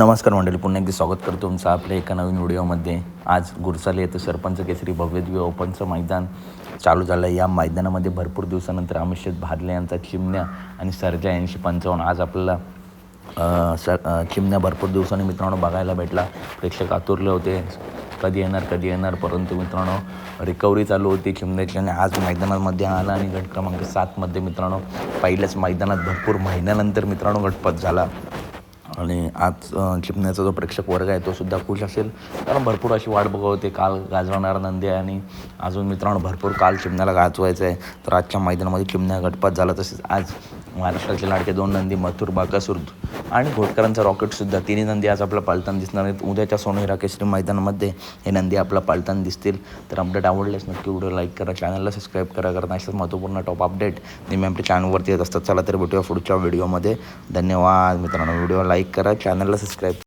नमस्कार मंडळी, पुन्हा एकदा स्वागत करतो तुमचं आपल्या एका नवीन व्हिडिओमध्ये. आज गुरसाले येथे सरपंच केसरी भव्यदिव्य ओपनचं मैदान चालू झालं आहे. या मैदानामध्ये भरपूर दिवसानंतर अमिषद भादले यांचा चिमण्या आणि सर्जा 80-55 आज आपल्याला चिमण्या भरपूर दिवसांनी मित्रांनो बघायला भेटला. प्रेक्षक आतुरले होते कधी येणार, परंतु मित्रांनो रिकव्हरी चालू होती चिमण्याची आणि आज मैदानामध्ये आला आणि गट क्रमांक 7मध्ये मित्रांनो पहिल्याच मैदानात भरपूर महिन्यानंतर मित्रांनो गटपात झाला. आणि आज चिमण्याचा जो प्रेक्षक वर्ग आहे तो सुद्धा खुश असेल, कारण भरपूर अशी वाट बघत होते. काल गाजवणारा नंदी आहे आणि अजून मित्रांनो भरपूर काल चिमण्याला गाजवायचं आहे. तर आजच्या मैदानामध्ये चिमण्या गटपात झाला. तसेच आज महाराष्ट्राचे लाडके 2 नंदी मथुर, बाकासूर आणि घोटकरांचा रॉकेटसुद्धा तिन्ही नंदी आज आपल्या पालताना दिसणार आहेत. उद्याच्या सोनेरा केसरी मैदानामध्ये हे नंदी आपल्या पालताना दिसतील. तर अपडेट आवडल्यास नक्की व्हिडिओ लाईक करा, चॅनलला सबस्क्राईब करा, कारण अशाच महत्त्वपूर्ण टॉप अपडेट नेहमी आपल्या चॅनलवरती येत असतात. चला तर भेटूया पुढच्या व्हिडिओमध्ये. धन्यवाद मित्रांनो. व्हिडिओ लाईक करा, चॅनलला सबस्क्राईब